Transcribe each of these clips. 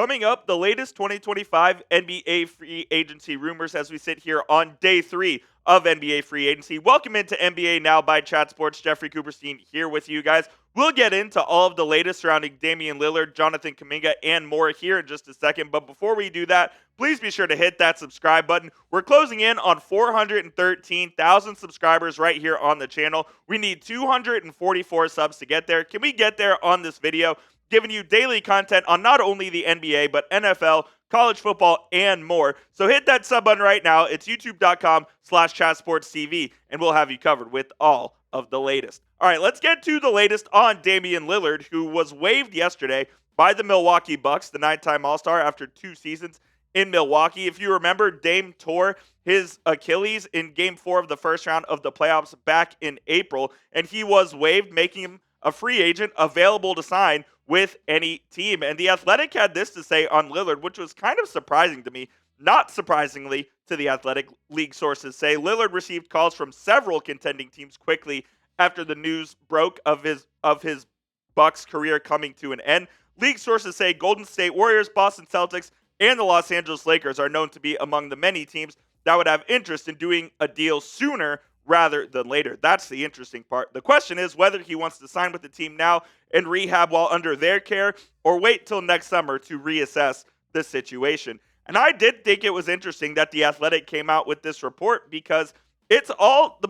Coming up, the latest 2025 NBA free agency rumors as we sit here on day 3 of NBA free agency. Welcome into NBA Now by Chat Sports. Jeffrey Cooperstein here with you guys. We'll get into all of the latest surrounding Damian Lillard, Jonathan Kuminga, and more here in just a second. But before we do that, please be sure to hit that subscribe button. We're closing in on 413,000 subscribers right here on the channel. We need 244 subs to get there. Can we get there on this video? Giving you daily content on not only the NBA, but NFL, college football, and more. So hit that sub button right now. It's youtube.com/chatsportstv, and we'll have you covered with all of the latest. All right, let's get to the latest on Damian Lillard, who was waived yesterday by the Milwaukee Bucks, the 9-time All-Star, after 2 seasons in Milwaukee. If you remember, Dame tore his Achilles in Game 4 of the first round of the playoffs back in April, and he was waived, making him a free agent available to sign with any team. And The Athletic had this to say on Lillard, which was kind of surprising to me. Not surprisingly to The Athletic, league sources say Lillard received calls from several contending teams quickly after the news broke of his Bucks career coming to an end. League sources say Golden State Warriors, Boston Celtics, and the Los Angeles Lakers are known to be among the many teams that would have interest in doing a deal sooner rather than later. That's the interesting part. The question is whether he wants to sign with the team now and rehab while under their care, or wait till next summer to reassess the situation. And I did think it was interesting that The Athletic came out with this report, because it's all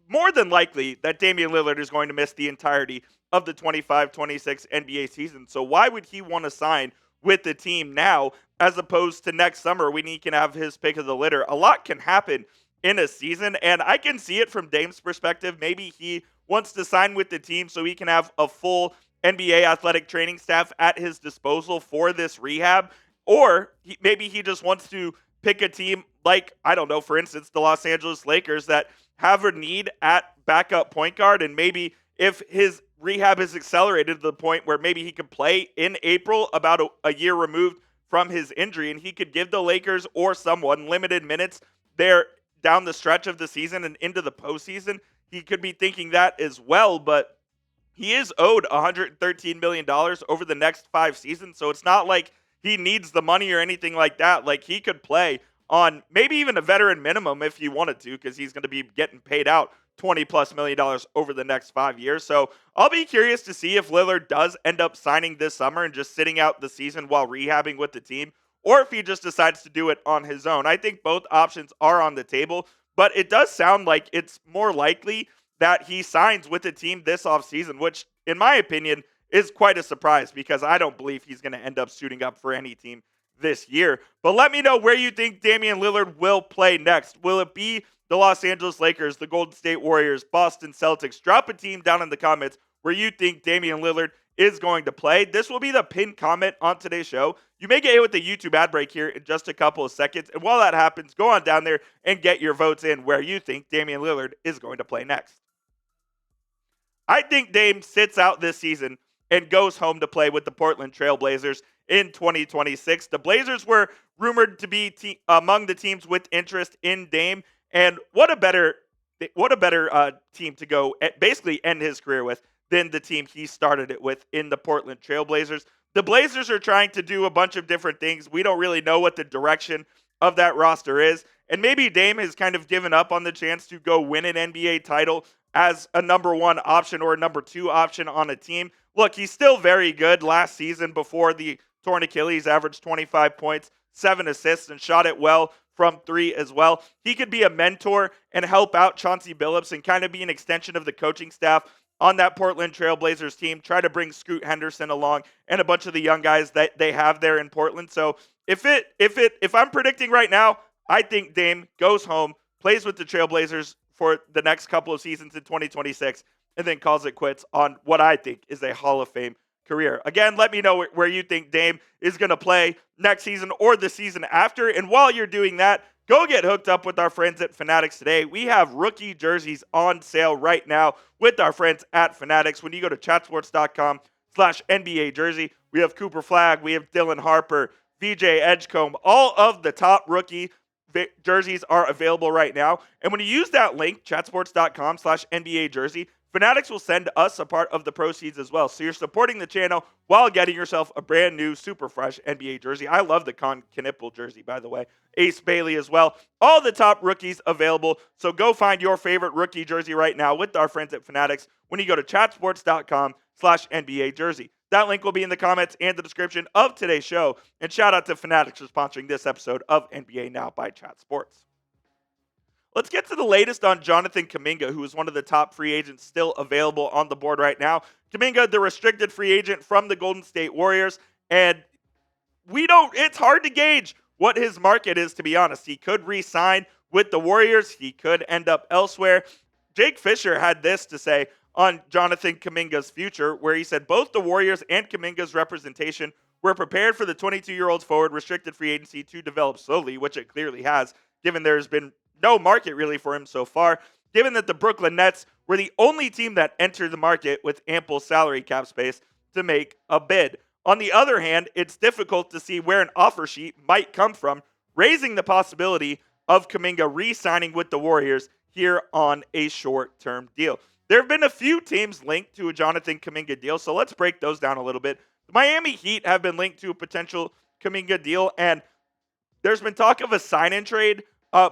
more than likely that Damian Lillard is going to miss the entirety of the 25-26 NBA season. So why would he want to sign with the team now as opposed to next summer when he can have his pick of the litter? A lot can happen in a season, and I can see it from Dame's perspective. Maybe he wants to sign with the team so he can have a full NBA athletic training staff at his disposal for this rehab, or maybe he just wants to pick a team like, I don't know, for instance, the Los Angeles Lakers that have a need at backup point guard, and maybe if his rehab is accelerated to the point where maybe he could play in April, about a year removed from his injury, and he could give the Lakers or someone limited minutes there down the stretch of the season and into the postseason. He could be thinking that as well, but he is owed $113 million over the next 5 seasons, so it's not like he needs the money or anything like that. Like, he could play on maybe even a veteran minimum if he wanted to, because he's going to be getting paid out $20+ million over the next 5 years. So I'll be curious to see if Lillard does end up signing this summer and just sitting out the season while rehabbing with the team, or if he just decides to do it on his own. I think both options are on the table, but it does sound like it's more likely that he signs with the team this offseason, which, in my opinion, is quite a surprise, because I don't believe he's going to end up suiting up for any team this year. But let me know where you think Damian Lillard will play next. Will it be the Los Angeles Lakers, the Golden State Warriors, Boston Celtics? Drop a team down in the comments where you think Damian Lillard is going to play. This will be the pinned comment on today's show. You may get hit with the YouTube ad break here in just a couple of seconds. And while that happens, go on down there and get your votes in where you think Damian Lillard is going to play next. I think Dame sits out this season and goes home to play with the Portland Trail Blazers in 2026. The Blazers were rumored to be among the teams with interest in Dame. And what a better team to go basically end his career with than the team he started it with in the Portland Trail Blazers. The Blazers are trying to do a bunch of different things. We don't really know what the direction of that roster is. And maybe Dame has kind of given up on the chance to go win an NBA title as a number 1 option or a number 2 option on a team. Look, he's still very good. Last season, before the torn Achilles, averaged 25 points, 7 assists, and shot it well from 3 as well. He could be a mentor and help out Chauncey Billups and kind of be an extension of the coaching staff on that Portland Trail Blazers team. Try to bring Scoot Henderson along and a bunch of the young guys that they have there in Portland. So if I'm predicting right now, I think Dame goes home, plays with the Trail Blazers for the next couple of seasons in 2026, and then calls it quits on what I think is a Hall of Fame career. Again, let me know where you think Dame is going to play next season or the season after. And while you're doing that, go get hooked up with our friends at Fanatics today. We have rookie jerseys on sale right now with our friends at Fanatics. When you go to chatsports.com/NBA jersey, we have Cooper Flagg, we have Dylan Harper, VJ Edgecombe. All of the top rookie jerseys are available right now. And when you use that link, chatsports.com/NBA jersey, Fanatics will send us a part of the proceeds as well. So you're supporting the channel while getting yourself a brand new, super fresh NBA jersey. I love the Con Knipple jersey, by the way. Ace Bailey as well. All the top rookies available. So go find your favorite rookie jersey right now with our friends at Fanatics when you go to chatsports.com/NBA jersey. That link will be in the comments and the description of today's show. And shout out to Fanatics for sponsoring this episode of NBA Now by Chat Sports. Let's get to the latest on Jonathan Kuminga, who is one of the top free agents still available on the board right now. Kuminga, the restricted free agent from the Golden State Warriors. And it's hard to gauge what his market is, to be honest. He could re-sign with the Warriors. He could end up elsewhere. Jake Fisher had this to say on Jonathan Kuminga's future, where he said both the Warriors and Kuminga's representation were prepared for the 22-year-old forward restricted free agency to develop slowly, which it clearly has, given there's been no market really for him so far, given that the Brooklyn Nets were the only team that entered the market with ample salary cap space to make a bid. On the other hand, it's difficult to see where an offer sheet might come from, raising the possibility of Kuminga re-signing with the Warriors here on a short-term deal. There have been a few teams linked to a Jonathan Kuminga deal, so let's break those down a little bit. The Miami Heat have been linked to a potential Kuminga deal, and there's been talk of a sign-in trade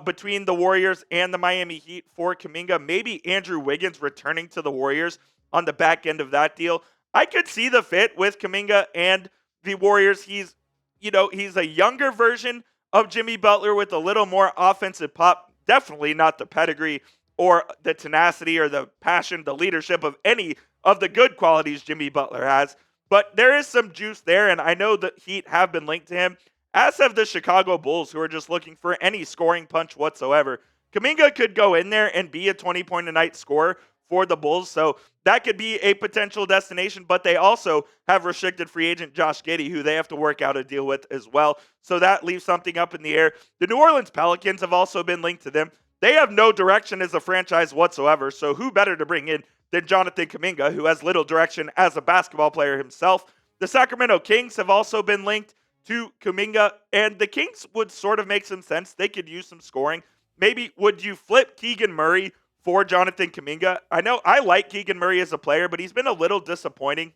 between the Warriors and the Miami Heat for Kuminga. Maybe Andrew Wiggins returning to the Warriors on the back end of that deal. I could see the fit with Kuminga and the Warriors. He's a younger version of Jimmy Butler with a little more offensive pop. Definitely not the pedigree or the tenacity or the passion, the leadership of any of the good qualities Jimmy Butler has. But there is some juice there, and I know the Heat have been linked to him, as have the Chicago Bulls, who are just looking for any scoring punch whatsoever. Kuminga could go in there and be a 20-point-a-night scorer for the Bulls, so that could be a potential destination, but they also have restricted free agent Josh Giddey, who they have to work out a deal with as well, so that leaves something up in the air. The New Orleans Pelicans have also been linked to them. They have no direction as a franchise whatsoever, so who better to bring in than Jonathan Kuminga, who has little direction as a basketball player himself. The Sacramento Kings have also been linked to Kuminga, and the Kings would sort of make some sense. They could use some scoring. Maybe would you flip Keegan Murray for Jonathan Kuminga? I know I like Keegan Murray as a player, but he's been a little disappointing,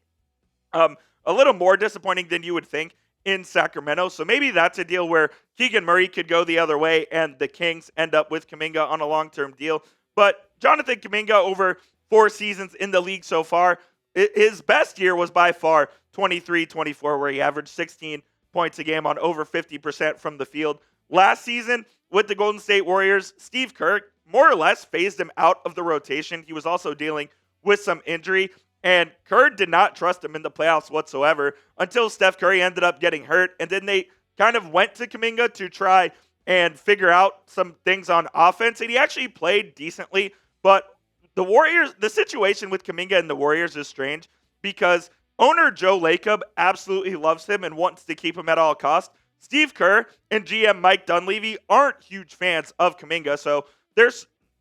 a little more disappointing than you would think in Sacramento. So maybe that's a deal where Keegan Murray could go the other way and the Kings end up with Kuminga on a long-term deal. But Jonathan Kuminga, over 4 seasons in the league so far, his best year was by far 23-24, where he averaged 16 points a game on over 50% from the field. Last season with the Golden State Warriors, Steve Kerr more or less phased him out of the rotation. He was also dealing with some injury, and Kerr did not trust him in the playoffs whatsoever until Steph Curry ended up getting hurt, and then they kind of went to Kuminga to try and figure out some things on offense, and he actually played decently, but the Warriors, the situation with Kuminga and the Warriors is strange because owner Joe Lacob absolutely loves him and wants to keep him at all costs. Steve Kerr and GM Mike Dunleavy aren't huge fans of Kuminga, so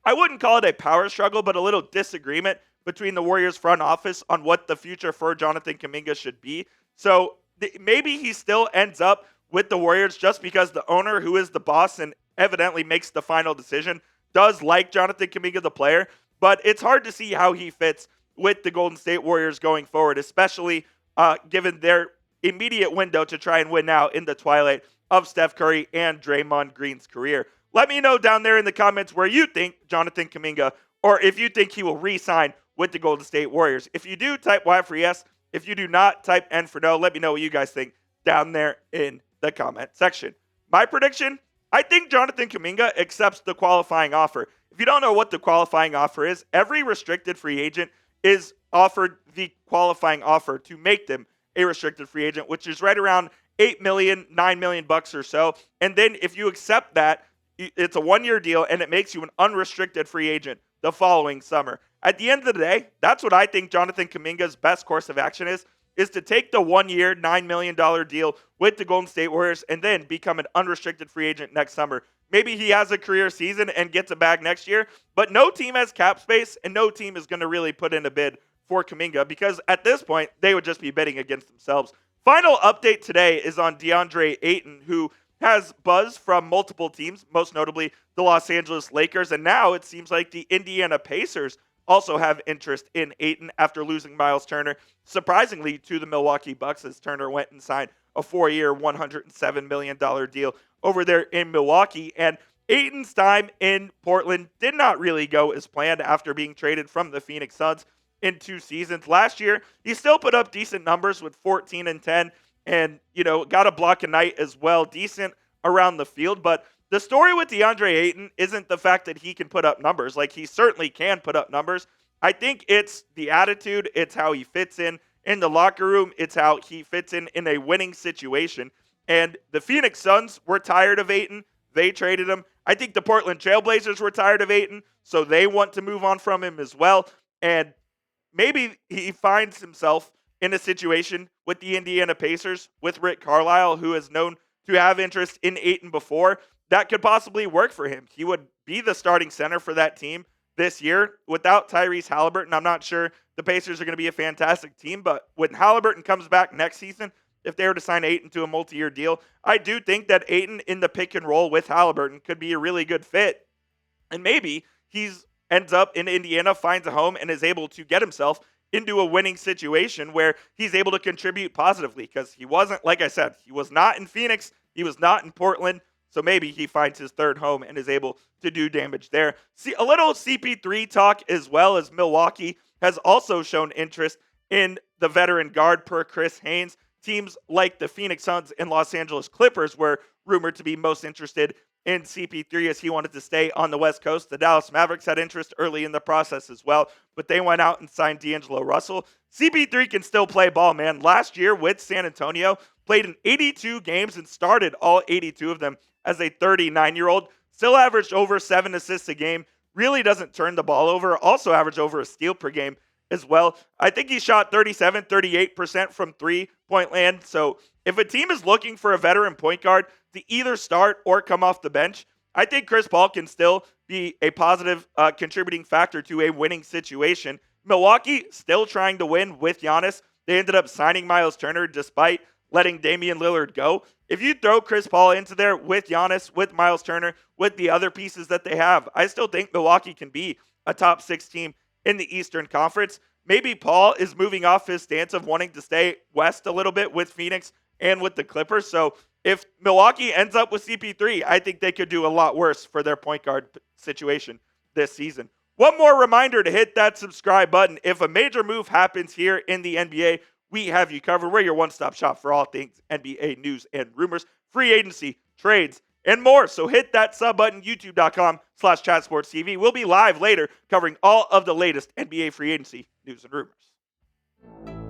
I wouldn't call it a power struggle, but a little disagreement between the Warriors front office on what the future for Jonathan Kuminga should be. So maybe he still ends up with the Warriors just because the owner, who is the boss and evidently makes the final decision, does like Jonathan Kuminga, the player, but it's hard to see how he fits with the Golden State Warriors going forward, especially given their immediate window to try and win now in the twilight of Steph Curry and Draymond Green's career. Let me know down there in the comments where you think Jonathan Kuminga, or if you think he will re-sign with the Golden State Warriors. If you do, type Y for yes. If you do not, type N for no. Let me know what you guys think down there in the comment section. My prediction, I think Jonathan Kuminga accepts the qualifying offer. If you don't know what the qualifying offer is, every restricted free agent is offered the qualifying offer to make them a restricted free agent, which is right around $8 million, $9 million bucks or so. And then if you accept that, it's a 1-year deal and it makes you an unrestricted free agent the following summer. At the end of the day, that's what I think Jonathan Kuminga's best course of action is to take the 1-year, $9 million deal with the Golden State Warriors and then become an unrestricted free agent next summer. Maybe he has a career season and gets a bag next year, but no team has cap space and no team is going to really put in a bid for Kuminga because at this point, they would just be bidding against themselves. Final update today is on Deandre Ayton, who has buzz from multiple teams, most notably the Los Angeles Lakers, and now it seems like the Indiana Pacers also have interest in Ayton after losing Miles Turner, surprisingly, to the Milwaukee Bucks, as Turner went and signed a 4-year, $107 million deal over there in Milwaukee. And Ayton's time in Portland did not really go as planned after being traded from the Phoenix Suns in 2 seasons. Last year, he still put up decent numbers with 14 and 10 and, got a block a night as well, decent around the field. But the story with DeAndre Ayton isn't the fact that he can put up numbers. Like, he certainly can put up numbers. I think it's the attitude. It's how he fits in the locker room. It's how he fits in a winning situation. And the Phoenix Suns were tired of Ayton. They traded him. I think the Portland Trailblazers were tired of Ayton, so they want to move on from him as well. And maybe he finds himself in a situation with the Indiana Pacers, with Rick Carlisle, who is known to have interest in Ayton before. That could possibly work for him. He would be the starting center for that team this year. Without Tyrese Halliburton, I'm not sure the Pacers are going to be a fantastic team, but when Halliburton comes back next season, if they were to sign Ayton to a multi-year deal, I do think that Ayton in the pick and roll with Halliburton could be a really good fit. And maybe he's ends up in Indiana, finds a home, and is able to get himself into a winning situation where he's able to contribute positively, because he wasn't, like I said, he was not in Phoenix, he was not in Portland, so maybe he finds his third home and is able to do damage there. See, a little CP3 talk as well, as Milwaukee has also shown interest in the veteran guard per Chris Haynes. Teams like the Phoenix Suns and Los Angeles Clippers were rumored to be most interested in CP3 as he wanted to stay on the West Coast. The Dallas Mavericks had interest early in the process as well, but they went out and signed D'Angelo Russell. CP3 can still play ball, man. Last year with San Antonio, played in 82 games and started all 82 of them as a 39-year-old. Still averaged over 7 assists a game. Really doesn't turn the ball over. Also averaged over a steal per game as well. I think he shot 38% from three-point land. So if a team is looking for a veteran point guard to either start or come off the bench, I think Chris Paul can still be a positive contributing factor to a winning situation. Milwaukee still trying to win with Giannis. They ended up signing Miles Turner despite letting Damian Lillard go. If you throw Chris Paul into there with Giannis, with Miles Turner, with the other pieces that they have, I still think Milwaukee can be a top 6 team in the Eastern Conference. Maybe Paul is moving off his stance of wanting to stay west a little bit with Phoenix and with the Clippers. So if Milwaukee ends up with CP3, I think they could do a lot worse for their point guard situation this season. One more reminder to hit that subscribe button. If a major move happens here in the NBA, we have you covered. We're your one-stop shop for all things NBA news and rumors, free agency, trades, and more. So hit that sub button, youtube.com/chatsportstv. We'll be live later covering all of the latest NBA free agency news and rumors.